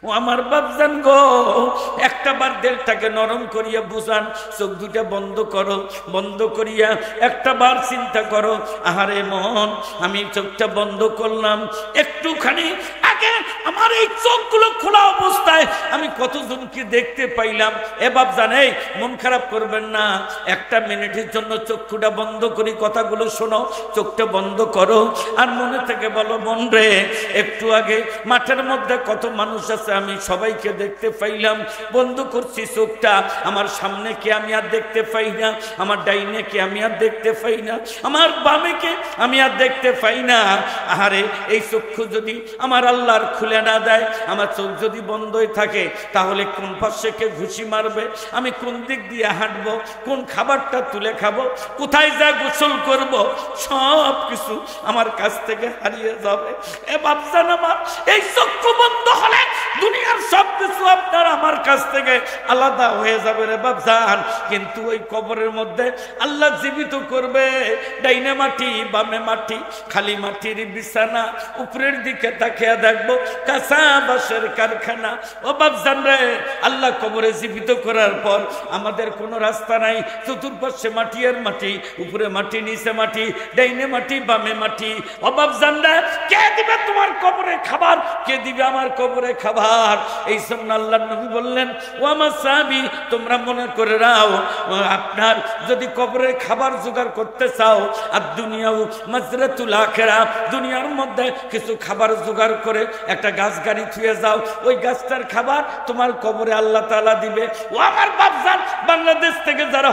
ও আমার বাপজান গো, একটা বার দিলটাকে নরম করিয়া বুঝান, চোখ দুটা বন্ধ করো, বন্ধ করিয়া একটা বার চিন্তা করো, আহারে মন আমি চোখটা বন্ধ করলাম, একটুখানি আগে আমার এই চোখগুলো খোলা অবস্থায় আমি কতজনকে দেখতে পাইলাম। এ বাপজান, এই মন খারাপ করবেন না, একটা মিনিটের জন্য চক্ষুটা বন্ধ করি, কথাগুলো শোনো, চোখটা বন্ধ করো আর মনে থেকে বলো, মন রে একটু আগে মাঠের মধ্যে কত মানুষ আছে আমি সবাইকে দেখতে পাইলাম, বন্ধ করছি চোখটা, আমার সামনে কে আমি আর দেখতে পাই না, আমার ডাইনে কে আমি আর দেখতে পাই না, আমার বামে কে আমি আর দেখতে পাই না। আরে এই চক্ষু যদি আমার আল্লাহর খুলে না দেয়, আমার চোখ যদি বন্ধই থাকে, তাহলে কোন পাশে কে ঘুষি মারবে, আমি কোন দিক দিয়ে হাঁটবো, কোন খাবারটা তুলে খাবো, কোথায় যা গোসল করব, সব কিছু আমার কাছ থেকে হারিয়ে যাবে। এ বাপজান আমার, এই চক্ষু বন্ধ হলে দুনিয়ার সব কিছু আপনার আমার কাছ থেকে আলাদা হয়ে যাবে রে বাপজান। কিন্তু ওই কবরের মধ্যে আল্লাহ জীবিত করবে, ডাইনে মাটি বামে মাটি, খালি মাটির বিছানা, উপরের দিকে তাকিয়ে দেখবো কাঁচা বাঁশের কারখানা। ও বাপজান রে, আল্লাহ কবরে জীবিত করার পর আমাদের কোনো রাস্তা নাই, চতুর্পাশে মাটি আর মাটি, উপরে মাটি নিচে মাটি, ডাইনে মাটি বামে মাটি। ও বাপজান রে, কে দিবে তোমার কবরে খাবার, কে দিবে আমার কবরে খাবার? এই জন্য আল্লাহর নবী বললেন, ও আমার সাহাবী তোমরা মনে করে নাও, আপনার যদি কবরে খাবার জোগাড় করতে চাও, আর দুনিয়াও মাজরাতুল আখিরা, দুনিয়ার মধ্যে কিছু খাবার জোগাড় করে একটা গাছ গাড়ি থুয়ে যাও, ওই গাছটার খাবার তোমার কবরে আল্লাহ তাআলা দিবে। ও আমার বাপজান, বাংলাদেশ থেকে যারা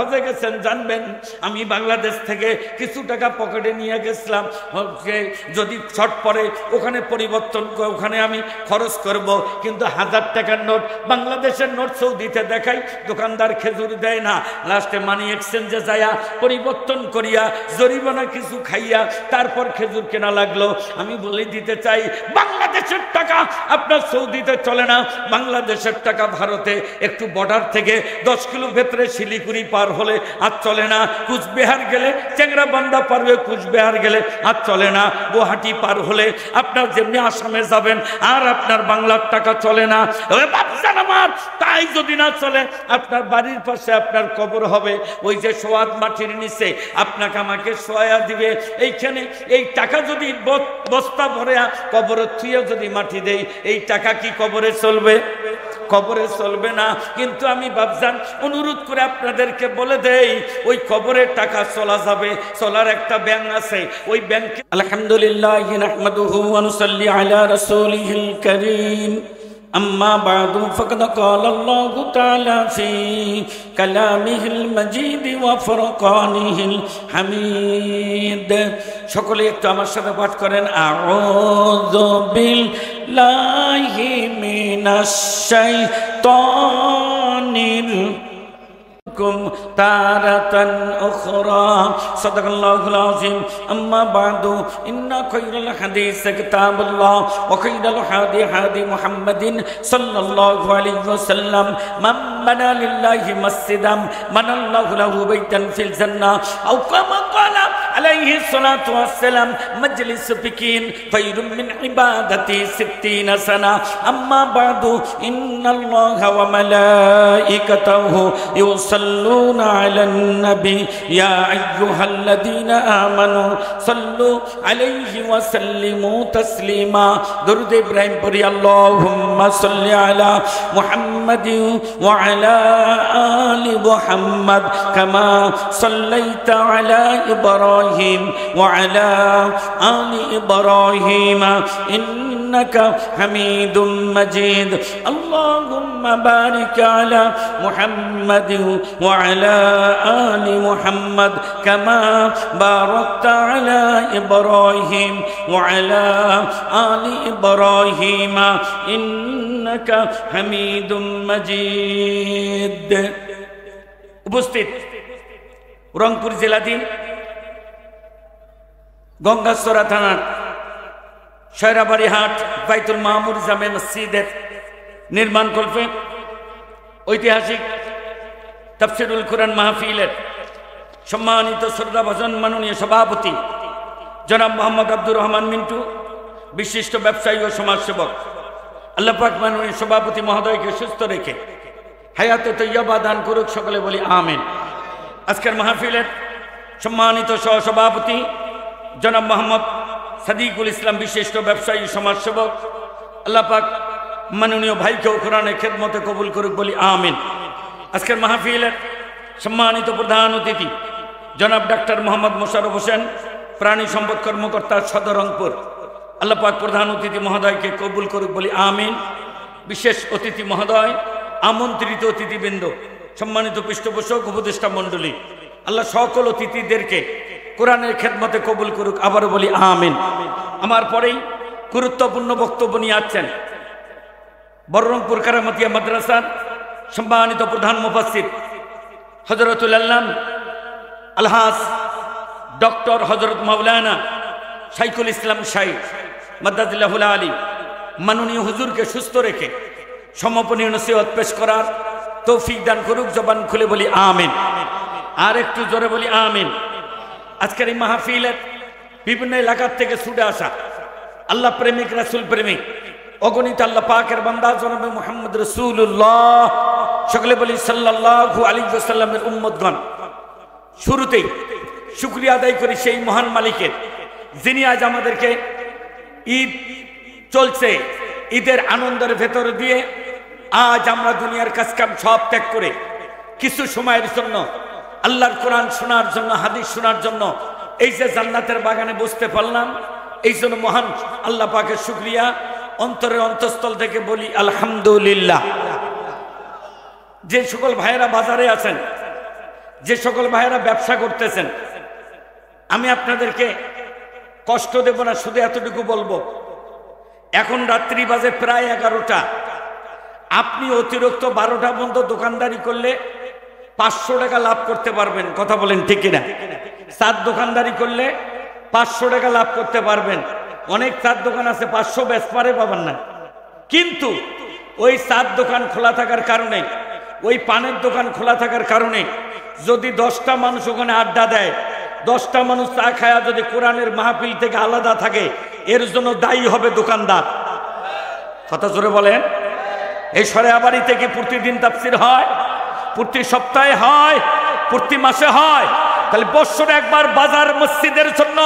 হজে গেছেন জানবেন, আমি বাংলাদেশ থেকে কিছু টাকা পকেটে নিয়ে গেছিলাম, যদি শর্ট পড়ে ওখানে পরিবর্তন করে ওখানে আমি খরচ করব, কিন্তু 1000 টাকার নোট বাংলাদেশের নোট সৌদিতে দেখাই, দোকানদার খেজুর দেয় না, লাস্টে মানি এক্সচেঞ্জে যায়া পরিবর্তন করিয়া জরিমানা কিছু খাইয়া তারপর খেজুর কেনা লাগলো। আমি বলে দিতে চাই, বাংলাদেশের টাকা আপনার সৌদিতে চলে না, বাংলাদেশের টাকা ভারতে একটু বর্ডার থেকে 10 কিলো ভেতরে শিলিগুড়ি পার হলে আর চলে না, কুচবিহার গেলে চেংরাবান্ধা পারবে, কুচবিহার গেলে আর চলে না, গুয়াহাটি পার হলে আপনার যেমনি আসামে যাবেন আর আপনার বাংলার টাকা চলে না। আমার তাই যদি না চলে, আপনার বাড়ির পাশে আপনার কবর হবে, ওই যে সোয়াদ মাটির নিচে আপনাকে আমাকে সোয়া দিবে, এইখানে এই টাকা যদি বস্তা ভরে কবরে থুয়ে যদি মাটি দেই, এই টাকা কি কবরে চলবে? কবরে চলবে না। কিন্তু আমি বাপজান অনুরোধ করে আপনাদেরকে বলে দেই, ওই কবরের টাকা চলা যাবে, চলার একটা ব্যাংক আছে, ওই ব্যাংকে আলহামদুলিল্লাহ নাহমাদুহু ওয়া নুসাল্লি আলা রাসূলিহিল কারীম। أما بعد فقد قال الله تعالى في كلامه المجيد وفرقانه الحميد। সকলে একটু আমার সাথে পাঠ করেন, আউযু বিল্লাহি মিনাশ শাইতানির তারাতান উখরা। সাদাকাল্লাহুল আযীম। আম্মা বাদু, ইন্না খায়রাল হাদিস কিতাবুল্লাহ ওয়া খায়রাল হাদি হাদি মুহাম্মাদিন সাল্লাল্লাহু আলাইহি ওয়াসাল্লাম। মান বানা লিল্লাহি মাসজিদান বানাল্লাহু লাহু বাইতান ফিল জান্নাহ আও কামা ক্বালা আলাইহি সালাতু ওয়াসসালাম, মাজলিস ফিকিন খায়রুম মিন ইবাদাতি 60 সানা। আম্মা বাদু, ইন্নাল্লাহা ওয়া মালাইকাতাহু يصلون على النبي يا أيها الذين آمنوا صلوا عليه وسلموا تسليما। درود إبراهيم পড়ি, اللهم صل على محمد وعلى آل محمد كما صليت على إبراهيم وعلى آل إبراهيم إنك حميد مجيد। اللهم بارك على محمد وعلى آل محمد كما باركت على إبراهيم وعلى آل إبراهيم إنك حميد مجيد। উপস্থিত রংপুর জেলাধীন গঙ্গাচড়া থানার শয়রাবাড়ি হাট বাইতুল মামুর জামে মসজিদের নির্মাণ কল্পে ঐতিহাসিক তাফসীরুল কুরআন মাহফিলের সম্মানিত শ্রদ্ধাভাজন মাননীয় সভাপতি জনাব মোহাম্মদ আব্দুর রহমান মিন্টু, বিশিষ্ট ব্যবসায়ী ও সমাজসেবক, আল্লাহ পাক মাননীয় সভাপতি মহোদয়কে সুস্থ রেখে হায়াতে তৈয়বা দান করুক, সকলে বলি আমিন। আজকের মাহফিলের সম্মানিত সহসভাপতি জনাব মোহাম্মদ সাদিকুল ইসলাম, বিশিষ্ট ব্যবসায়ী সমাজসেবক, আল্লাহ পাক মাননীয় ভাইকেও কোরআনের খেদমতে কবুল করুক, বলি আমিন। আজকের মাহফিলের সম্মানিত প্রধান অতিথি জনাব ডাক্তার মোহাম্মদ মোশাররফ হোসেন, প্রাণী সম্পদ কর্মকর্তা, সদর রংপুর, আল্লাহ পাক প্রধান অতিথি মহোদয়কে কবুল করুক, বলি আমিন। বিশেষ অতিথি মহোদয়, আমন্ত্রিত অতিথিবৃন্দ, সম্মানিত পৃষ্ঠপোষক, উপদেষ্টা মণ্ডলী, আল্লাহ সকল অতিথিদেরকে কোরআনের খেদমতে কবুল করুক, আবারও বলি আমিন। আমার পরেই গুরুত্বপূর্ণ বক্তব্য নিয়ে আসছেন বহরমপুর কারামতিয়া মাদ্রাসার সম্মানিত প্রধান মুফাসসির হযরতুল আল্লাম আলহাজ ডক্টর হযরত মাওলানা শাইখুল ইসলাম শাইখ মাদ্দাজিল্লাহুল আলী, মাননীয় হুজুরকে সুস্থ রেখে সমাপনী নসিহত পেশ করার তৌফিক দান করুক, জবান খুলে বলি আমিন। আর একটু জোরে বলি আমিন। আজকের এই মাহফিলের বিভিন্ন এলাকার থেকে ছুটে আসা আল্লাহ প্রেমিক, রাসূল প্রেমিক, অগণিত আল্লাহ পাকের বান্দা জনাবে মুহাম্মদ রাসূলুল্লাহ, সকলে বলি সাল্লাল্লাহু আলাইহি ওয়াসাল্লামের উম্মতগণ। শুরুতেই শুকরিয়া আদায় করি সেই মহান মালিকের, যিনি আজ আমাদেরকে ঈদ চলছে, ঈদের আনন্দের ভেতর দিয়ে আজ আমরা দুনিয়ার কাজকাম সব ত্যাগ করে কিছু সময়ের জন্য আল্লাহর কোরআন শোনার জন্য, হাদিস শোনার জন্য এই যে জান্নাতের বাগানে বসতে পারলাম, এই জন্য মহান আল্লাহ পাকের শুকরিয়া অন্তরের অন্তঃস্থল থেকে বলি আলহামদুলিল্লাহ। যে সকল ভাইয়েরা বাজারে আছেন, যে সকল ভাইয়েরা ব্যবসা করতেছেন, আমি আপনাদেরকে কষ্ট দেব না, শুধু এতটুকু বলবো, এখন রাত্রি বাজে প্রায় 11টা। আপনি অতিরিক্ত 12টা পর্যন্ত দোকানদারি করলে 500 টাকা লাভ করতে পারবেন, কথা বলেন ঠিক কিনা? চার দোকানদারি করলে 500 টাকা লাভ করতে পারবেন। অনেক চার দোকান আছে 500 বেচপারে পাবেন না, কিন্তু ওই চার দোকান খোলা থাকার কারণে, ওই পানের দোকান খোলা থাকার কারণে যদি 10টা মানুষ ওখানে আড্ডা দেয়, 10টা মানুষ চা খায়া যদি কোরআনের মাহফিল থেকে আলাদা থাকে, এর জন্য দায়ী হবে দোকানদার। কথা জোরে বলেন। এই সরেয়াবাড়ি থেকে প্রতিদিন তাফসীর হয়, প্রতি সপ্তাহে হয়, প্রতি মাসে হয়, তাহলে বছরে একবার বাজার মসজিদের জন্য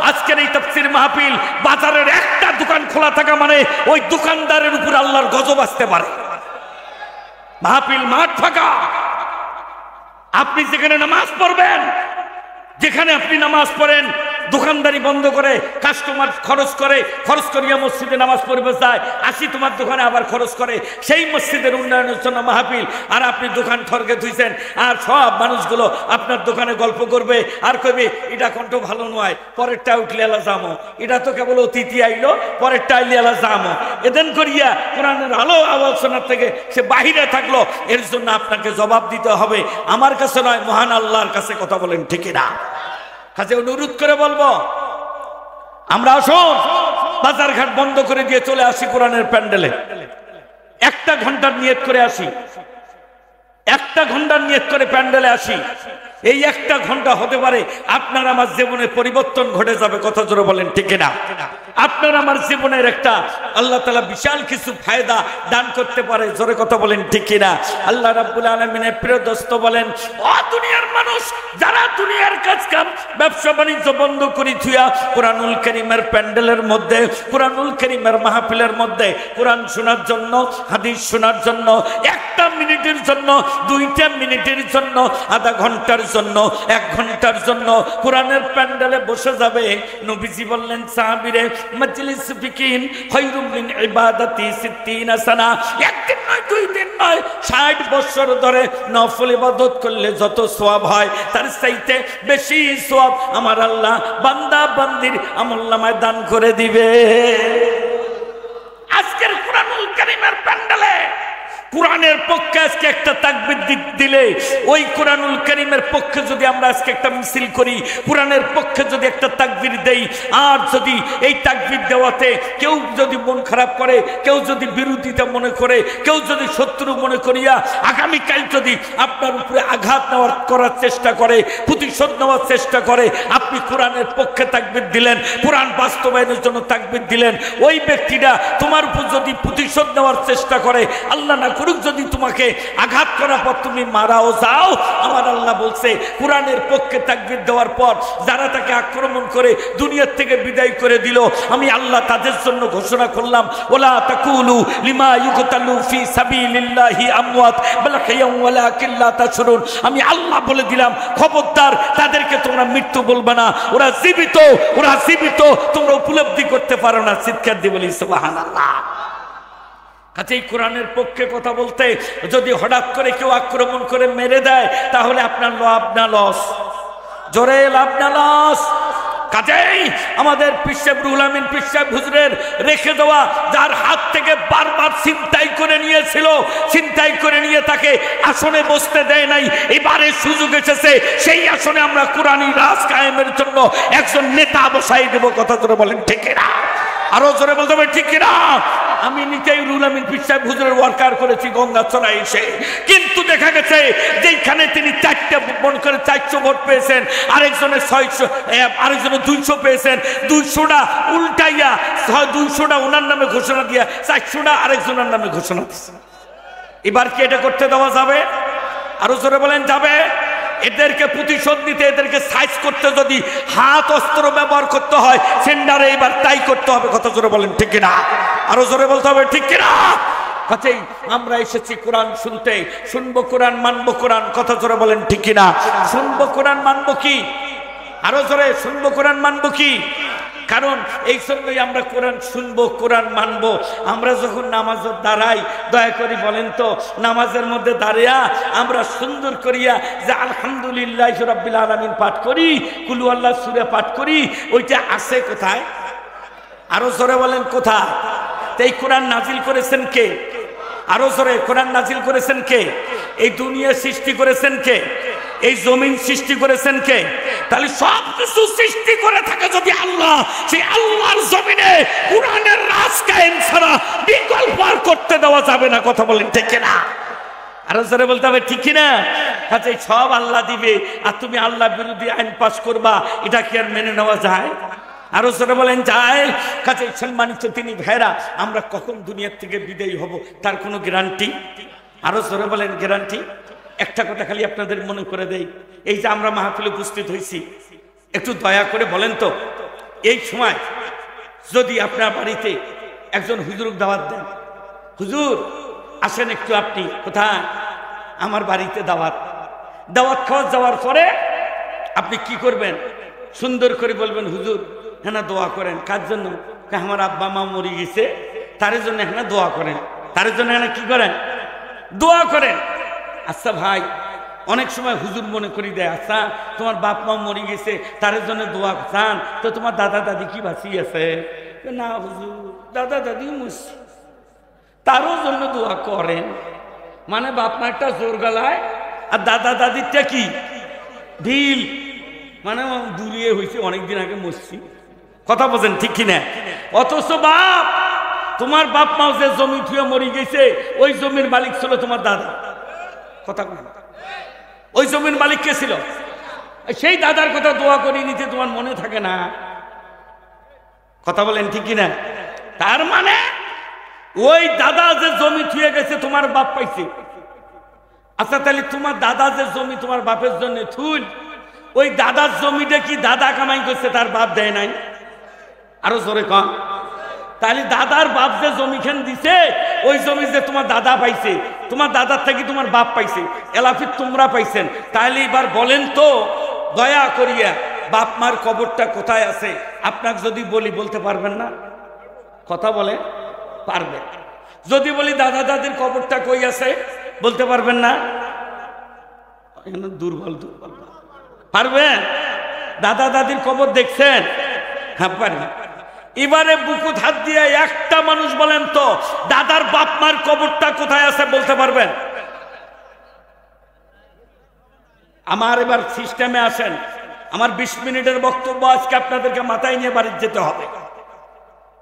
আজকের এই তাফসীর মাহফিল, বাজারের একটা দোকান খোলা থাকা মানে ওই দোকানদারের উপর আল্লাহর গজব আসতে পারে। মাহফিল মাঠ ফাঁকা, আপনি যেখানে নামাজ পড়বেন, যেখানে আপনি নামাজ পড়েন, দোকানদারি বন্ধ করে কাস্টমার খরচ করিয়া মসজিদে নামাজ পড়বে যায়, আসি তোমার দোকানে আবার খরচ করে সেই মসজিদের উন্নয়নের জন্য মাহফিল, আর আপনি দোকান ঠরকে ধুইছেন, আর সব মানুষগুলো আপনার দোকানে গল্প করবে আর কইবে এটা কণ্ঠ ভালো নয়, পরেরটা উঠলে এলা যামো, এটা তো কেবল অতিথি আইলো, পরেরটা আইলে এলা যামো, এদেন করিয়া কোরআনের আলো আলোচনার থেকে সে বাহিরে থাকলো। এর জন্য আপনাকে জবাব দিতে হবে, আমার কাছে নয়, মহান আল্লাহর কাছে। কথা বলেন ঠিক না? কাজে অনুরোধ করে বলবো, আমরা আসুন বাজার ঘাট বন্ধ করে দিয়ে চলে আসি কোরআনের প্যান্ডেলে, 1 ঘন্টার নিয়ত করে আসি, 1 ঘন্টার নিয়ত করে প্যান্ডেলে আসি। এই 1 ঘন্টা হতে পারে আপনার আমার জীবনে পরিবর্তন ঘটে যাবে। কথা জোরে বলেন ঠিক না? আপনার আমার জীবনের একটা আল্লাহ তাআলা বিশাল কিছু ফায়দা দান করতে পারে। জোরে কথা বলেন ঠিক না? আল্লাহ রাব্বুল আলামিনের প্রিয় দোস্ত বলেন, ও দুনিয়ার মানুষ, যারা দুনিয়ার কাজ কাম ব্যবসা বাণিজ্য বন্ধ করে থুয়া কোরআনুল কারীমের প্যান্ডেলের মধ্যে, কোরআনুল কারীমের মাহফিলের মধ্যে কোরআন শোনার জন্য, হাদিস শোনার জন্য, 1টা মিনিটের জন্য, 2টা মিনিটের জন্য, আধা ঘন্টার জন্য, 1 ঘন্টার জন্য কোরআনের প্যান্ডেলে বসে যাবে, নবীজি বললেন সাহাবীরে, মাজলিস ফিকিন খায়রুম মিন ইবাদাতি 60 সানা। 1 দিন নয়, 2 দিন নয়, 60 বছর ধরে নফল ইবাদত করলে যত সওয়াব হয়, তার চাইতে বেশি সওয়াব আমার আল্লাহ বান্দা বান্দির আমলনামায় দান করে দিবে। আজকের কোরআনুল কারীমের প্যান্ডেলে কোরআনের পক্ষে আজকে একটা তাকবীর দিলে ওই কোরআনুল কারীমের পক্ষে যদি আমরা আজকে একটা মিছিল করি, কোরআনের পক্ষে যদি একটা তাকবীর দেই, আর যদি এই তাকবীর দেওয়াতে কেউ যদি মন খারাপ করে, কেউ যদি বিরোধিতা মনে করে, কেউ যদি শত্রু মনে করিয়া আগামীকাল যদি আপনার উপরে আঘাত করার চেষ্টা করে, প্রতিশোধ নেওয়ার চেষ্টা করে, আপনি কোরআনের পক্ষে তাকবীর দিলেন, কোরআন বাস্তবায়নের জন্য তাকবীর দিলেন, ওই ব্যক্তিটা তোমার উপর যদি প্রতিশোধ নেওয়ার চেষ্টা করে, আল্লাহ না করুক যদি তোমাকে আঘাত করার পর তুমি মারাও যাও, আমার আল্লাহ বলছে কোরআনের পক্ষে তাকবীর দেওয়ার পর যারা তাকে আক্রমণ করে দুনিয়ার থেকে বিদায় করে দিল, আমি আল্লাহ তাদের জন্য ঘোষণা করলাম, ওলা তাকুলু লিমা ইউকতালু ফি সাবিলিল্লাহি আমওয়াত বাল হিয়াম ওয়ালাকিন লা তাশউরুন। আমি আল্লাহ বলে দিলাম, খবরদার তাদেরকে তোমরা মৃত্যু বলবে না, ওরা জীবিত, ওরা জীবিত, তোমরা উপলব্ধি করতে পারো না। চিৎকার দিয়ে বলি সুবহানাল্লাহ। কাজেই কোরআনের পক্ষে কথা বলতে যদি হঠাৎ করে কেউ আক্রমণ করে মেরে দেয়, তাহলে আপনার লাভ না লস? জোরে লাভ না লস? কাজেই আমাদের পীর সাহেব রুহুল আমিন পীর সাহেব হুজুরের রেখে দেওয়া, যার হাত থেকে বারবার ছিনতাই করে নিয়েছিল, ছিনতাই করে নিয়ে তাকে আসনে বসতে দেয় নাই, এবারে সুযোগ এসেছে, সেই আসনে আমরা কোরআনী রাজ কায়েমের জন্য একজন নেতা বসাই দেব। কথা জোরে বলেন ঠিক না? আরো জোরে বলতে হবে ঠিক কিনা? আমি নিজেই রুহুল আমিন পীর সাহেব হুজুরের ওয়ার্কার করেছি গঙ্গাচড়ায় এসে, কিন্তু দেখা গেছে যেখানে তিনি 400 ভোট পেয়েছেন, আরেকজনের 600, আরেকজনের 200 পেয়েছেন, 200টা উল্টাইয়া 200টা ওনার নামে ঘোষণা দিয়া 400টা আরেকজনের নামে ঘোষণা দিচ্ছে। এবার কি এটা করতে দেওয়া যাবে? আরো জোরে বলেন যাবে? এদেরকে প্রতিশোধ নিতে, এদেরকে সাইজ করতে যদি হাত অস্ত্র ব্যবহার করতে হয়, সেন্ডারে এবার তাই করতে হবে। কথা জোরে বলেন ঠিক কিনা? আরো জোরে বলতে হবে ঠিক কিনা? কাজেই আমরা এসেছি কোরআন শুনতে, শুনবো কোরআন, মানবো কোরআন। কথা জোরে বলেন ঠিক কিনা? শুনবো কোরআন, মানবো কি? আরো জোরে, শুনবো কোরআন, মানবো কি? কারণ এই জন্যই আমরা কোরআন শুনবো, কোরআন মানবো। আমরা যখন নামাজের দাঁড়াই, দয়া করে বলেন তো, নামাজের মধ্যে দাঁড়িয়া আমরা সুন্দর করিয়া যে আলহামদুলিল্লাহ রাব্বিল আলামিন পাঠ করি, কুলু আল্লাহ সূরা পাঠ করি, ওইটা আছে কোথায়? আরো জোরে বলেন কোথায়? এই কোরআন নাজিল করেছেন কে? আরো জোরে, কোরআন নাজিল করেছেন কে? এই দুনিয়া সৃষ্টি করেছেন কে? এই জমিন সৃষ্টি করেছেন কে? তাহলে সব কিছু সৃষ্টি করে থাকে যদি আল্লাহ, সেই আল্লাহর জমিনে কোরআনের রাজ কায়েম ছাড়া বিকল্প আর করতে দেওয়া যাবে না। কথা বলেন ঠিক কিনা? আরো জোরে বলতে হবে ঠিক কিনা? কাজেই সব আল্লাহ দিবে, আর তুমি আল্লাহ বিরোধী আইন পাস করবা, এটা কি আর মেনে নেওয়া যায়? আরো জোরে বলেন যায়? কাজেই সম্মানিত তিনি ভাইরা, আমরা কখন দুনিয়ার থেকে বিদায়ী হব তার কোনো গ্যারান্টি? আরো জোরে বলেন গ্যারান্টি? একটা কথা খালি আপনাদের মনে করে দেই, এই যে আমরা মাহফিলে উপস্থিত হয়েছি, একটু দয়া করে বলেন তো, এই সময় যদি আপনার বাড়িতে একজন হুজুরকে দাওয়াত দেন, হুজুর আসেন একটু, আপনি কোথায়? আমার বাড়িতে দাওয়াত। দাওয়াত খাওয়া যাওয়ার পরে আপনি কি করবেন? সুন্দর করে বলবেন, হুজুর হ্যাঁ দোয়া করেন। কার জন্য? আমার আব্বা মা মরে গেছে, তার জন্য হ্যাঁ দোয়া করেন। তার জন্য হ্যাঁ কি করেন? দোয়া করেন। আচ্ছা ভাই, অনেক সময় হুজুর মনে করি দেয়, আচ্ছা তোমার বাপ মা মরে গেছে, তার জন্য দোয়া চান, তো তোমার দাদা দাদি কি বাঁচি আছে? না হুজুর, দাদা দাদি মুসি, তারও জন্য দোয়া করেন। মানে বাপ মাটা জোর গলায়, আর দাদা দাদিরটা কি ঢিল, মানে দূরিয়ে হয়েছে, অনেকদিন আগে মরছি। কথা বলছেন ঠিক কিনা? অথচ বাপ, তোমার বাপ মাও যে জমি থুয়ে মরে গেছে, ওই জমির মালিক ছিল তোমার দাদা। কথা বলেন, ওই জমির মালিক কে ছিল? সেই দাদার কথা দোয়া করে নিতে তোমার মনে থাকে না? কথা বলেন ঠিক কিনা? তার মানে ওই দাদা যে জমি থুয়ে গেছে তোমার বাপ পাইছে। আচ্ছা তাহলে তোমার দাদা যে জমি তোমার বাপের জন্য থুল, ওই দাদার জমিটা কি দাদা কামাই করছে, তার বাপ দেয় নাই? আরো জোরে কম। তাহলে দাদার বাপ যে জমিখান দিছে, ওই জমি যে তোমার দাদা পাইছে, তোমার দাদার থেকে তোমার বাপ পাইছে, এলাফি তোমরা পাইছেন। তাহলে এবার বলেন তো, দয়া করিয়া বাপ মার কবরটা কোথায় আছে আপনাকে যদি বলি, বলতে পারবেন না? কথা বলে পারবেন। যদি বলি দাদা দাদির কবরটা কই আছে, বলতে পারবেন না? দুর্বল দুর্বল। পারবেন? দাদা দাদির কবর দেখছেন? হ্যাঁ পারবেন। এবারে বুকুত হাত দিয়ে একটা মানুষ বলেন তো দাদার বাপ মার কবরটা কোথায় আছে বলতে পারবেন? আমার এবার সিস্টেমে আসেন। আমার 20 মিনিটের বক্তব্য আজকে আপনাদেরকে মাথায় নিয়ে বাড়ি যেতে হবে।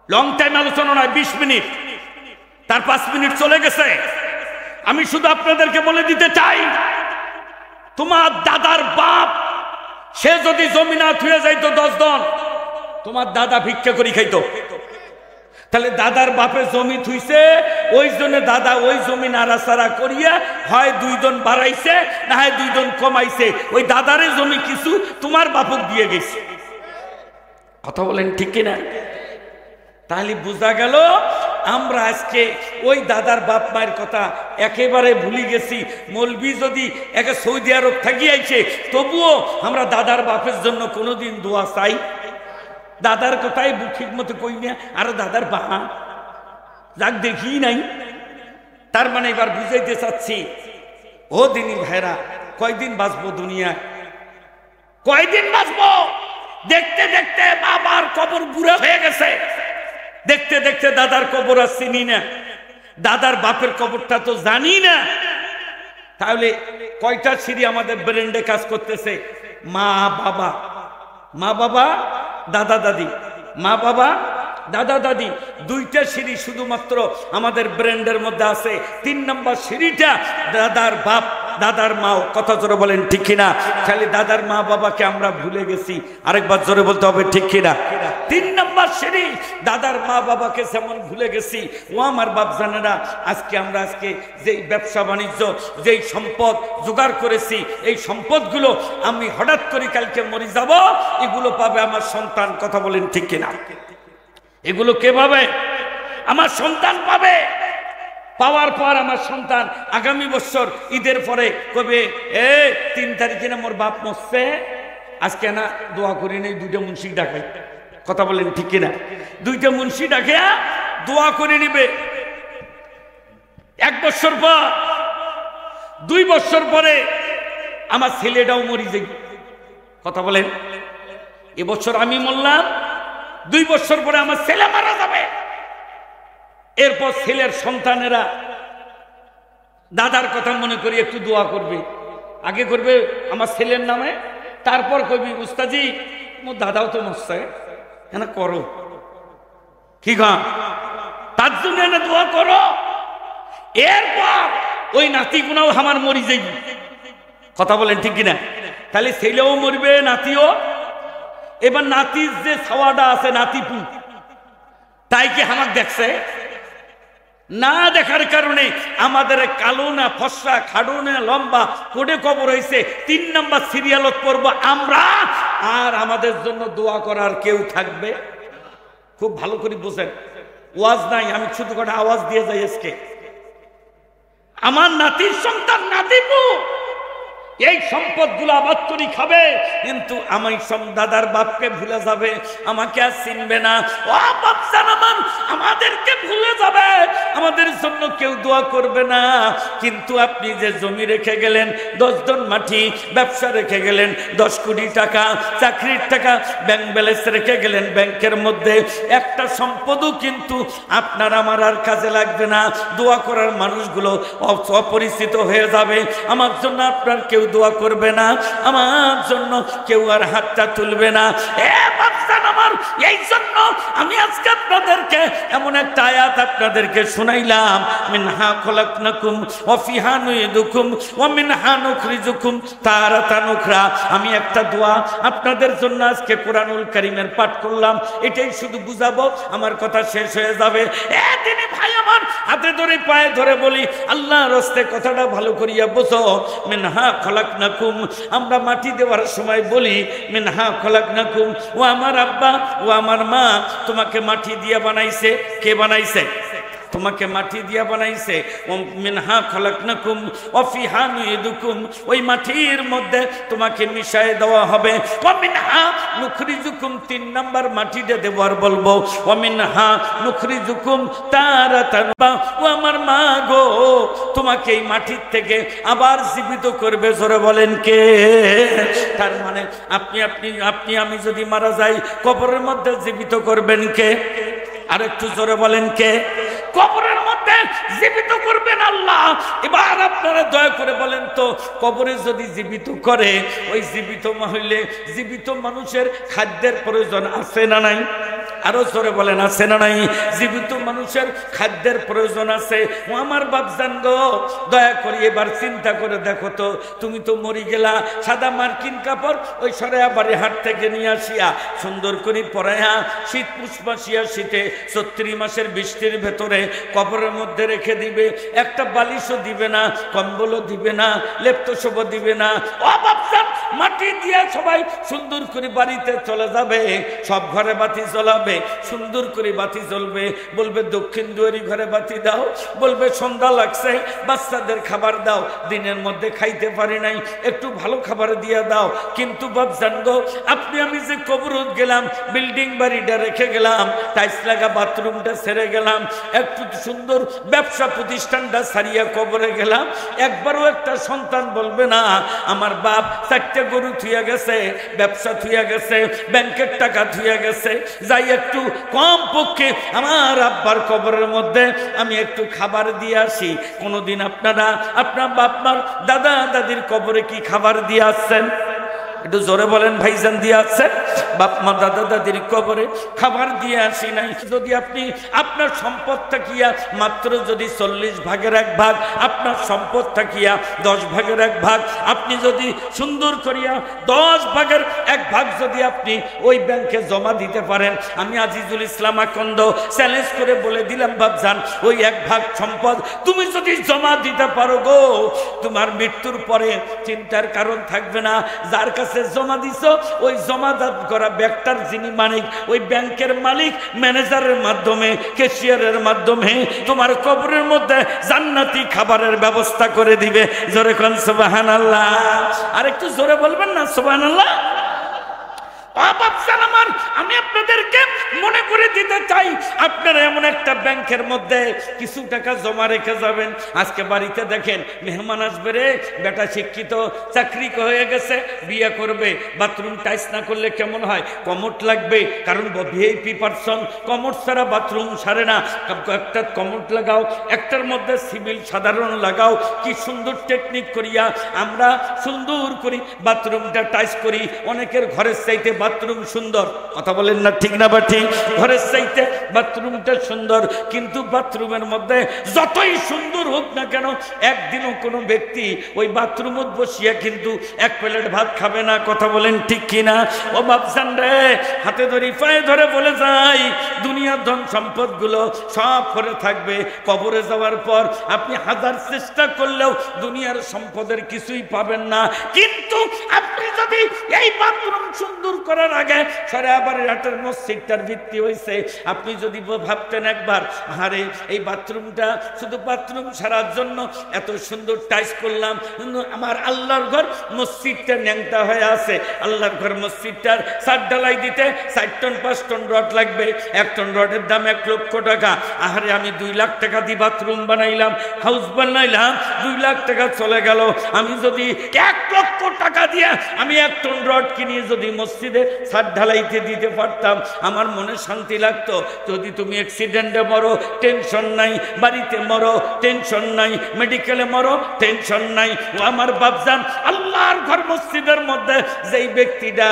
লং টাইম আলোচনা নয়, 20 মিনিট, তার 5 মিনিট চলে গেছে। আমি শুধু আপনাদেরকে বলে দিতে চাই, তোমার দাদার বাপ সে যদি জমি না থুয়ে যাইতো 10 জন, তোমার দাদা ভিক্ষা করি খাইতো। তাহলে দাদার বাপে জমি থুইছে, ওই জন্য দাদা ওই জমি নাড়াচাড়া করিয়া হয় 2 জন বাড়াইছে, না হয় 2 জন কমাইছে। ওই দাদারে জমি কিছু তোমার বাপক দিয়ে গেছে। কথা বলেন ঠিক কিনা? তাহলে বোঝা গেল আমরা আজকে ওই দাদার বাপ মায়ের কথা একেবারে ভুলে গেছি। মৌলবি যদি একে সৌদি আরব থাকি আইছে, তবুও আমরা দাদার বাপের জন্য কোনোদিন দোয়া চাই? দাদার কথাই ঠিক মতো কই না, আর দাদার বা যাক দেখি নাই। তার মানে এবার বুঝাইতে চাচ্ছি, ও দিনী ভাইরা, কয়দিন বাঁচবো দুনিয়া? কয়দিন বাঁচবো? দেখতে দেখতে বাবার কবর বুড়া হয়ে গেছে, দেখতে দেখতে দাদার কবর আর চিনি না, দাদার বাপের কবরটা তো জানি না। তাহলে কয়টা সিঁড়ি আমাদের ব্রেন্ডে কাজ করতেছে? মা বাবা, মা বাবা দাদা দাদি, মা বাবা দাদা দাদি, 2টা সিঁড়ি শুধুমাত্র আমাদের ব্রেন্ডের মধ্যে আছে। 3 নম্বর সিঁড়িটা দাদার বাপ দাদার মাও। কথা জোরে বলেন ঠিক কিনা? খালি দাদার মা বাবাকে আমরা ভুলে গেছি। আরেকবার জোরে বলতে হবে ঠিক কিনা? 3 নম্বর সিঁড়ি দাদার মা বাবাকে যেমন ভুলে গেছি, ও আমার বাপ জানেরা, আজকে আমরা যেই ব্যবসা বাণিজ্য, যেই সম্পদ জোগাড় করেছি, এই সম্পদগুলো আমি হঠাৎ করে কালকে মরে যাব, এগুলো পাবে আমার সন্তান। কথা বলেন ঠিক কিনা? এগুলো কে পাবে? আমার সন্তান পাবে। পাওয়ার পর আমার সন্তান আগামী বছর ঈদের পরে কবে, 3 তারিখে না মোর বাপ মরছে, আজকে না দোয়া করি নেই, 2টা মুন্সি ডাকাই। কথা বলেন ঠিক কিনা? 2টা মুন্সি ডাকে দোয়া করে নিবে। 1 বছর পর, 2 বছর পরে আমার ছেলেটাও মরি যাবে। কথা বলেন, এবছর আমি মরলাম, 2 বছর পরে আমার ছেলে মারা যাবে। এরপর ছেলের সন্তানেরা দাদার কথা মনে করি একটু দোয়া করবে। আগে করবে আমার ছেলের নামে, তারপর কবি উস্তাজি মোর দাদাও তো মরছে, না করো কি গা, তার জন্য এনে দোয়া করো। এরপর ওই নাতিগুনাও আমার মরি যাইবে। কথা বলেন ঠিক কিনা? তাহলে ছেলেও মরবে, নাতিও। এবার নাতির যে ছাওয়াটা আছে, নাতিপু, তাই কি আমার দেখছে না? দেখার কারণে আমাদের কালো না ফর্সা, খাড়ো না লম্বা, কোডে কবর হয়েছে, 3 নম্বর সিরিয়ালত পড়ব আমরা, আর আমাদের জন্য দোয়া করার কেউ থাকবে? খুব ভালো করে বুঝেন, ওয়াজ নাই, আমি শুধু কটা আওয়াজ দিয়ে যাই। আজকে আমার নাতির সন্তান নাতিপু এই সম্পদগুলো আবাদ করি খাবে, কিন্তু আমি দাদার বাপকে ভুলে যাবে, আমাকে আর চিনবে না। ও বাপজান আমার, আমাদেরকে ভুলে যাবে, আমাদের জন্য কেউ দোয়া করবে না। কিন্তু আপনি যে জমি রেখে গেলেন, 10 জন মাটি, ব্যবসা রেখে গেলেন 10 কোটি টাকা, চাকরির টাকা, ব্যাংক ব্যালেন্স রেখে গেলেন ব্যাংকের মধ্যে, একটা সম্পদও কিন্তু আপনার আমার আর কাজে লাগবে না। দোয়া করার মানুষগুলো অপরিচিত হয়ে যাবে। আমার জন্য আপনার কেউ দোয়া করবে না, আমার জন্য কেউ আর হাতটা তুলবে না। বাপজান আমার, এই জন্য আমি আজকে আপনাদেরকে এমন একটা আয়াত আপনাদেরকে শুনাইলাম, মিনহা খলাকনাকুম ওয়া ফিহা নুইদুকুম ওয়া মিনহা নুখরিজুকুম তারাতান উখরা। আমি একটা দোয়া আপনাদের জন্য আজকে কোরআনুল কারীমের পাঠ করলাম, এটাই শুধু বুঝাবো, আমার কথা শেষ হয়ে যাবে। দিনী ভাই আমার, হাতে ধরে পায়ে ধরে বলি, আল্লাহর রাস্তায় কথাটা ভালো করিয়া বোঝো। মিনহা খলাকনাকুম, আমরা মাটি দেওয়ার সময় বলি মিনহা খলাকনাকুম, ও আমার আব্বা, ও আমার মা তোমাকে মাটি দিয়ে বানাইছে। কে বানাইছে? তোমাকে মাটি দিয়া বানাইছে, মিনহা খলাকনাকুম ওয়া ফিহা নুইদুকুম, ওই মাটির মধ্যে তোমাকে মিশায় দেওয়া হবে। ওয়া মিনহা নুখরিজুকুম, 3 নাম্বার মাটিটা দেব আর বলবো ওয়া মিনহা নুখরিজুকুম তারাতান, ও আমার মা গো তোমাকে এই মাটির থেকে আবার জীবিত করবে। জোরে বলেন কে? তার মানে আপনি আমি যদি মারা যাই কবরের মধ্যে জীবিত করবেন কে? আর একটু জোরে বলেন কে? কবরের মধ্যে জীবিত করবেন আল্লাহ। এবার আপনারা দয়া করে বলেন তো, কবরে যদি জীবিত করে, ওই জীবিত হইলে জীবিত মানুষের খাদ্যের প্রয়োজন আছে না নাই? আরো জোরে বলেন আছে না নাই? জীবিত মানুষের খাদ্যের প্রয়োজন আছে। ও আমার বাপজান গো, দয়া করে এবার চিন্তা করে দেখো তো, তুমি তো মরি গেলা, সাদা মার্কিন কাপড় ওই সরাইয়া বাড়ি হাট থেকে নিয়ে আসিয়া সুন্দর করে পরাইয়া শীত পুষ্পাশিয়া শীতে ৩৬ মাসের বৃষ্টির ভেতরে কবরের মধ্যে রেখে দিবে। একটা বালিশও দিবে না, কম্বলও দিবে না, লেপ্তশোভা দিবে না। ও বাপজান, মাটি দিয়া সবাই সুন্দর করে বাড়িতে চলে যাবে, সব ঘরে বাতি জ্বলাবে, সুন্দর করে বাতি জ্বলবে, বলবে দক্ষিণ দুয়ারি ঘরে বাতি দাও, বলবে সন্ধ্যা লাগছে বাচ্চাদের খাবার দাও, দিনের মধ্যে খাইতে পারি নাই একটু ভালো খাবার দিয়ে দাও। কিন্তু বাপজান গো, আপনি আমি যে কবরত গেলাম, বিল্ডিং বাড়িটা রেখে গেলাম, টাইলস লাগা বাথরুমটা ছেড়ে গেলাম, একটু সুন্দর ব্যবসা প্রতিষ্ঠানটা ছাড়িয়া কবরে গেলাম, একবারও একটা সন্তান বলবে না আমার বাপ 4টে গরু থুইয়া গেছে, ব্যবসা থুইয়া গেছে, ব্যাংকের টাকা থুইয়া গেছে, যাই একটু কম পক্ষে আমার আব্বার কবরের মধ্যে আমি একটু খাবার দিয়ে আসি। কোনদিন আপনারা আপনার বাপ মার দাদা দাদির কবরে কি খাবার দিয়ে আসছেন? একটু জোরে বলেন ভাইজান, দিয়ে আসছেন? বাপ মা দাদা দাদির কবরে খাবার দিয়ে আসি নাই। যদি আপনি আপনার সম্পদ থাকিয়া মাত্র যদি 40 ভাগের 1 ভাগ, আপনার সম্পদ থাকিয়া 10 ভাগের 1 ভাগ, আপনি যদি সুন্দর করিয়া 10 ভাগের 1 ভাগ যদি আপনি ওই ব্যাংকে জমা দিতে পারেন, আমি আজিজুল ইসলাম আকন্দ চ্যালেঞ্জ করে বলে দিলাম বাপজান, ওই 1 ভাগ সম্পদ তুমি যদি জমা দিতে পারো গো, তোমার মৃত্যুর পরে চিন্তার কারণ থাকবে না। যার কাছে জমা দিছ, ওই জমাদার করা ব্যাংকটার যিনি মালিক, ওই ব্যাংকের মালিক ম্যানেজারের মাধ্যমে, ক্যাশিয়ারের মাধ্যমে তোমার কবরের মধ্যে জান্নাতি খাবারের ব্যবস্থা করে দিবে। জোরে কোন সুবহানাল্লাহ। আর একটু জোরে বলবেন না সুবহানাল্লাহ? আমি আপনাদেরকে মনে করে দিতে চাই, আপনারা এমন একটা ব্যাংকের মধ্যে কিছু টাকা জমা রেখে যাবেন। আজকে বাড়িতে দেখেন মেহমান আসবে, রে বেটা শিক্ষিত, চাকরি হয়ে গেছে, বিয়ে করবে, বাথরুম টাইস না করলে কেমন হয়? কমোড লাগবে, কারণ ভিআইপি পারসন, কমোড ছাড়া বাথরুম সারে না। একটা কমোড লাগাও, একটার মধ্যে সিভিল সাধারণ লাগাও। কি সুন্দর টেকনিক করিয়া আমরা সুন্দর করি বাথরুমটা টাইস করি। অনেকের ঘরের চাইতে বাথরুম সুন্দর, কথা বলেন না ঠিক না বা ঠিক? ঘরের চাইতে বাথরুমটা সুন্দর, কিন্তু বাথরুমের মধ্যে যতই সুন্দর হোক না কেন, একদিনও কোনো ব্যক্তি ওই বাথরুমত বসিয়া কিন্তু 1 প্লেট ভাত খাবে না। কথা বলেন ঠিক কিনা? ও বাপজান রে, হাতে ধরে পায়ে ধরে বলে যাই, দুনিয়ার ধন সম্পদ গুলো সব পরে থাকবে। কবরে যাওয়ার পর আপনি হাজার চেষ্টা করলেও দুনিয়ার সম্পদের কিছুই পাবেন না। কিন্তু আপনি যদি এই বাথরুম সুন্দর করার আগে সরাইয়াবাড়ির হাটের মসজিদটার ভিত্তি হয়েছে, আপনি যদি ভাবতেন একবার, আরে এই বাথরুমটা শুধু বাথরুম সারার জন্য এত সুন্দর টাইস করলাম, আমার আল্লাহর ঘর মসজিদটা ন্যাংটা হয়ে আছে, আল্লাহর ঘর মসজিদটার ছাদ ঢালাই দিতে 4 টন 5 টন রড লাগবে, 1 টন রডের দাম 1 লক্ষ টাকা। আরে আমি 2 লাখ টাকা দিয়ে বাথরুম বানাইলাম, হাউস বানাইলাম, 2 লাখ টাকা চলে গেল। আমি যদি 1 লক্ষ টাকা দিয়ে আমি 1 টন রড কিনিয়ে যদি মসজিদে ছাদ ঢালাইতে দিতে পারতাম, আমার মনে শান্তি লাগতো। যদি তুমি অ্যাক্সিডেন্টে মরো, টেনশন নাই, বাড়িতে মরো, টেনশন নাই, মেডিকেলে মরো, টেনশন নাই। ও আমার বাপজান, আল্লাহর ঘর মসজিদের মধ্যে যেই ব্যক্তিটা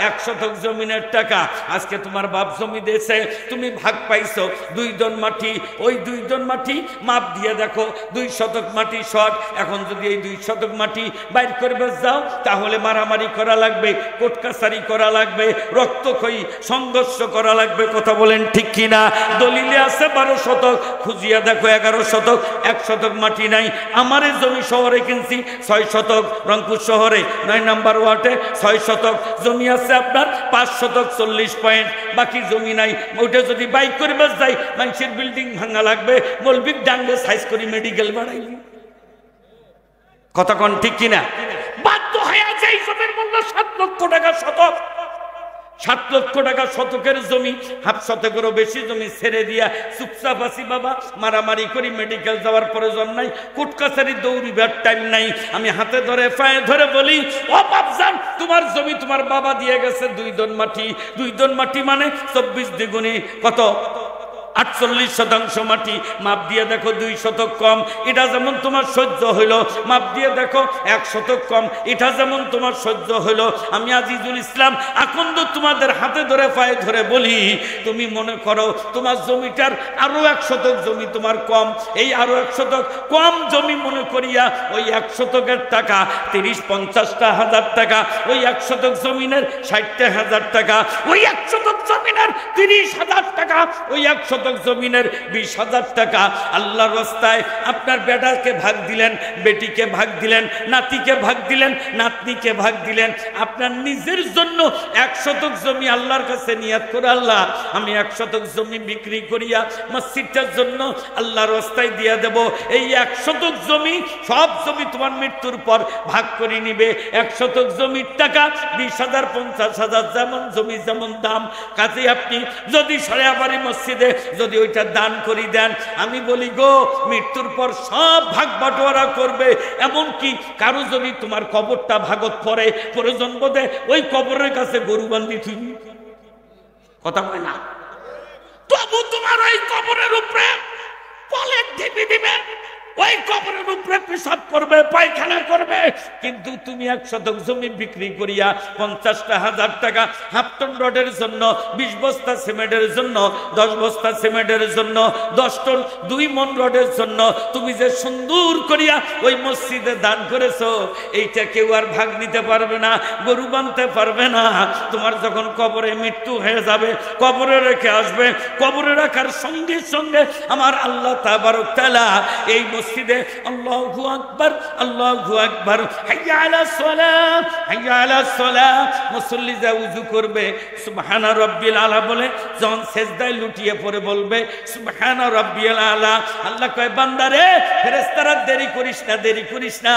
1 শতক জমিনের টাকা আজকে তোমার বাপ জমি দিয়েছে, তুমি ভাগ পাইছো 2 জন মাটি, ওই 2 জন মাটি মাপ দিয়ে দেখো 2 শতক মাটি শর্ট। এখন যদি এই 2 শতক মাটি বাইর করবে যাও, তাহলে মারামারি করা লাগবে, কোর্ট কাছারি করা লাগবে, রক্তক্ষয়ী সংঘর্ষ করা লাগবে। কথা বলেন ঠিক কিনা? দলিলে আছে 12 শতক, খুঁজিয়া দেখো 11 শতক, 1 শতক মাটি নাই। আমারে জমি শহরে কিনছি 6 শতক, রংপুর শহর শহরে 9 নম্বর ওয়ার্ডে 6 শতক জমি আছে আপনার, 5 শতক 40 পয়েন্ট, বাকি জমি নাই। ওইটা যদি বাইক করে বাস যায়, মানুষের বিল্ডিং ভাঙা লাগবে, মৌলবিক ডাঙ্গে সাইজ করে মেডিকেল বাড়াইলি। কথা কোন ঠিক কিনা? বাধ্য হয়ে আছে এই জমির মূল্য 7 লক্ষ টাকা শতক। 7 লক্ষ টাকা শতকের জমি, হাফ শতকেরও বেশি জমি ছেড়ে দিয়া চুপচাপ আছি বাবা, মারামারি করি, মেডিকেল যাওয়ার প্রয়োজন নাই, কোর্ট কাছারি দৌড়িবার টাইম নাই। আমি হাতে ধরে পায়ে ধরে বলি, ও বাপজান, তোমার জমি তোমার বাবা দিয়ে গেছে 2 দন মাটি। 2 দন মাটি মানে 24 দ্বিগুণে কত? 48 শতাংশ মাটি। মাপ দিয়ে দেখো 2 শতক কম, এটা যেমন তোমার সহ্য হইল। মাপ দিয়ে দেখো 1 শতক কম, এটা যেমন তোমার সহ্য হইল। আমি আজিজুল ইসলাম আকন্দ তোমাদের হাতে ধরে পায়ে ধরে বলি, তুমি মনে করো তোমার জমিটার আরো 1 শতক জমি তোমার কম, এই আরো 1 শতক কম জমি মনে করিয়া ওই 1 শতকের টাকা 30-50,000 টাকা, ওই 1 শতক জমিনের 60,000 টাকা, ওই 1 শতক জমিনের 30,000 টাকা, ওই 1 শতক জমিনের 20,000 টাকা আল্লাহর রাস্তায় আপনার বেটাকে ভাগ দিলেন, বেটিকে ভাগ দিলেন, নাতিকে ভাগ দিলেন, নাতনিকে ভাগ দিলেন। আপনার নিজের জন্য 1 শতক জমি আল্লাহর কাছে নিয়াত করে, আল্লাহ আমি 1 শতক জমি বিক্রি করিয়া মসজিদটার জন্য আল্লাহর রাস্তায় দিয়ে দেব। এই 1 শতক জমি, সব জমি তোমার মৃত্যুর পর ভাগ করে নিবে। 1 শতক জমির টাকা 20,000 50,000, যেমন জমি যেমন দাম। কাজে আপনি যদি সরেয়াবাড়ি মসজিদে যদি ওইটা দান করি দেন, আমি বলি গো, মৃত্যুর পর সব ভাগ বাটোয়ারা করবে। এমনকি কারো যদি তোমার কবরটা ভাগত পড়ে, প্রয়োজন বোধে ওই কবরের কাছে গরু বান্ধি থুই, কথা বলে না, তবু তোমার ওই কবরের উপরে পলেট ঢেপে দিবে, ওই কবরের উপরে পেশাব করবে, পায়খানা করবে। কিন্তু তুমি 1 শতক জমি বিক্রি করিয়া 50,000 টাকা হাফটন রডের জন্য, 20 বস্তা সিমেন্টের জন্য, 10 বস্তা সিমেন্টের জন্য, 10 টন 2 মণ রডের জন্য তুমি যে সুন্দর করিয়া ওই মসজিদে দান করেছো, এইটা কেউ আর ভাগ নিতে পারবে না, গরু বানতে পারবে না। তোমার যখন কবরে মৃত্যু হয়ে যাবে, কবরে রেখে আসবে, কবরে রাখার সঙ্গে সঙ্গে আমার আল্লাহ তাবারক তাআলা এই মসজিদে আল্লাহু আকবার, আল্লাহু আকবার, হাইয়া আলাস সালাহ, হাইয়া আলাস সালাহ, মুসল্লি যা ওযু করবে সুবহানা রাব্বিল আলা বলে, যখন সেজদায় লুটিয়ে পড়ে বলবে সুবহানা রাব্বিল আলা। আল্লাহ কয়, বান্দারে, ফেরেশতারা দেরি করিস না, দেরি করিস না।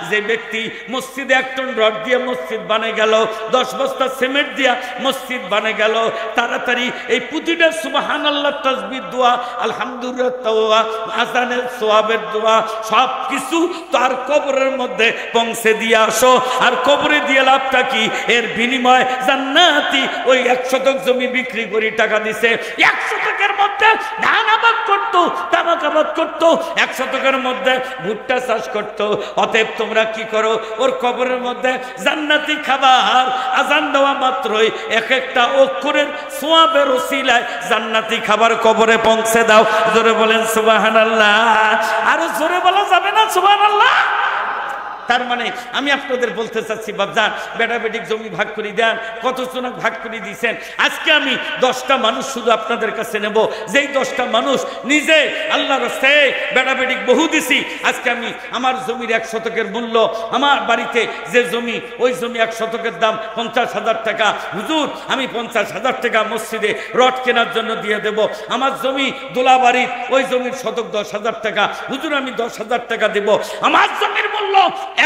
যে ব্যক্তি মসজিদে 1 টন রড দিয়ে মসজিদ বানে গেল, 10 বস্তা সিমেন্ট দিয়া মসজিদ বানে গেল, তাড়াতাড়ি এই প্রতিটা সুবহানাল্লাহ তাসবিহ দোয়া, আলহামদুলিল্লাহ দোয়া, আযানের সওয়াবের দোয়া, সব কিছু তার কবরের মধ্যে পৌঁছে দিয়ে আসো। আর কবরে দিয়ে লাভটা কি? এর বিনিময় জান্নাতি ওই 1 শতক জমি বিক্রি করে টাকা দিছে। 1 শতকের মধ্যে ধান আবাদ করতো, তামাক আবাদ করতো, 1 শতকের মধ্যে ভুট্টা চাষ করতো। অতএব তোমরা কি করো, ওর কবরের মধ্যে জান্নাতি খাবার আজান দেওয়া মাত্রই 1-1টা অক্ষরের সওয়াবের ওসিলায় জান্নাতি খাবার কবরে পৌঁছে দাও। জোরে বলেন সুবহানাল্লাহ। আরো জোরে বলা যাবে না সুবহানাল্লাহ? তার মানে আমি আপনাদের বলতে চাচ্ছি, বাপজান, বেটা বেটিক জমি ভাগ করে দেন, কত জনক ভাগ করে দিয়েছেন। আজকে আমি 10টা মানুষ শুধু আপনাদের কাছে নেব, যেই 10টা মানুষ নিজে আল্লাহর রাস্তায় বেটা বেটিক বহু দিছি। আজকে আমি আমার জমির 1 শতকের মূল্য, আমার বাড়িতে যে জমি, ওই জমি 1 শতকের দাম 50,000 টাকা। হুজুর, আমি 50,000 টাকা মসজিদে রড কেনার জন্য দিয়ে দেব। আমার জমি দোলাবাড়ির, ওই জমির শতক 10,000 টাকা। হুজুর, আমি 10,000 টাকা দেব। আমার জমির মূল্য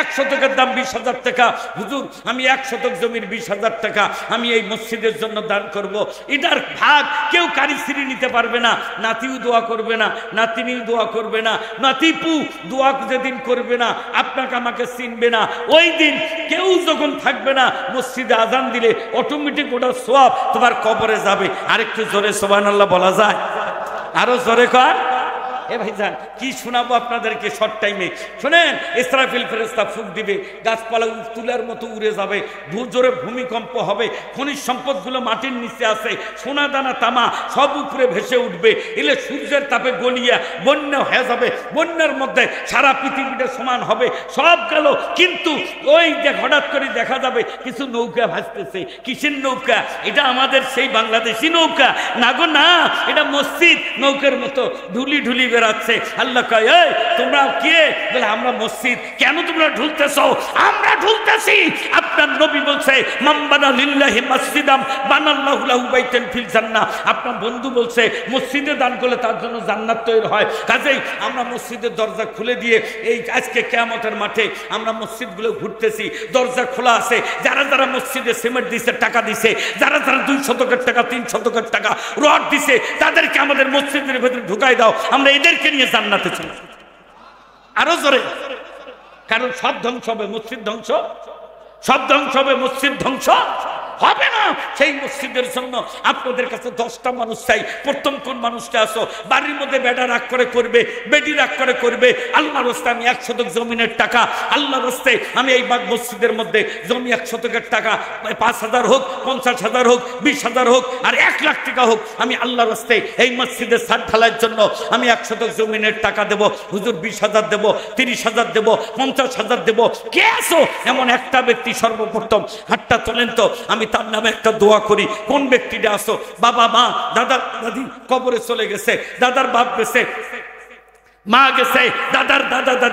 1 শতকের দাম 20,000 টাকা। হুজুর, আমি 1 শতক জমির 20,000 টাকা আমি এই মসজিদের জন্য দান করব। এটার ভাগ কেউ কারিছিরি নিতে পারবে না। নাতিও দোয়া করবে না, নাতিনিও দোয়া করবে না, নাতিপু দোয়া যেদিন করবে না, আপনাকে আমাকে চিনবে না। ওই দিন কেউ যখন থাকবে না, মসজিদে আজান দিলে অটোমেটিক ওটা সওয়াব তোমার কবরে যাবে। আরেকটু জোরে সুবহানাল্লাহ বলা যায়? আরো জোরে কর। এ ভাইজান, কি শোনাবো আপনাদেরকে শর্ট টাইমে? শোনেন, ইসরাফিল ফেরেশতা ফুঁক দিবে, গাছপালা তুলার মতো উড়ে যাবে, জোরে ভূমিকম্প হবে, খনিজ সম্পদগুলো মাটির নিচে আছে, সোনা দানা তামা সব উপরে ভেসে উঠবে, এলে সূর্যের তাপে গলিয়া বন্যা হয়ে যাবে, বন্যার মধ্যে সারা পৃথিবীটা সমান হবে। সব গেল, কিন্তু ওই যে হঠাৎ করে দেখা যাবে কিছু নৌকা ভাসতেছে। কিসের নৌকা? এটা আমাদের সেই বাংলাদেশি নৌকা না গো, না, এটা মসজিদ নৌকার মতো ঢুলি ঢুলি বেড়াচ্ছে। আল্লাহ কয়, এই তোমরা কে? বলে আমরা মসজিদ। কেন তোমরা ঢুলতেছো? আমরা ঢুলতেছি, আপনার নবী বলছে মান বানা লিল্লাহি মাসজিদাম বানাল্লাহু লাহু বাইতান ফিল জান্নাহ। আপনার বন্ধু বলছে মসজিদে দান করলে তার জন্য জান্নাত তৈরি হয়। কাজেই আমরা মসজিদের দরজা খুলে দিয়ে এই আজকে কিয়ামতের মাঠে আমরা মসজিদগুলো ঘুরতেছি, দরজা খোলা আছে। যারা যারা মসজিদে সিমেন্ট দিছে, টাকা দিছে, যারা যারা 2 শতকের টাকা 3 শতকের টাকা রড দিছে, তাদেরকে আমাদের মসজিদের ভেতরে ঢুকাই দাও, আমরা এদেরকে নিয়ে জান্নাতে চলে। আরো জোরে, কারণ সব ধ্বংস হবে, মসজিদ ধ্বংস, সব ধ্বংস হবে, মসজিদ ধ্বংস হবে না। সেই মসজিদের জন্য আপনাদের কাছে 10টা মানুষ চাই। প্রথম কোন মানুষটা আসো? বাড়ির মধ্যে বেটা রাগ করে করবে, বেটি রাগ করে করবে। আল্লাহর রাস্তে আমি 1 শতক জমিনের টাকা, আল্লাহর রাস্তে আমি এই মসজিদের মধ্যে জমি 1 শতকের টাকা 5,000 হোক, 50,000 হোক, 20,000 হোক, আর 1 লাখ টাকা হোক, আমি আল্লাহর রাস্তে এই মসজিদের ছাদ ঢালাইয়ের জন্য আমি 1 শতক জমিনের টাকা দেব। হুজুর 20,000 দেব, 30,000 দেব, 50,000 দেব। কে আসো এমন একটা ব্যক্তি? সর্বপ্রথম হাতটা তোলেন তো, আমি তার নামে একটা দোয়া করি। কোন ব্যক্তিটা আসো? বাবা মা দাদা দাদি কবরে চলে গেছে, দাদার বাপ গেছে, মা গেছে, দাদার দাদা দাদি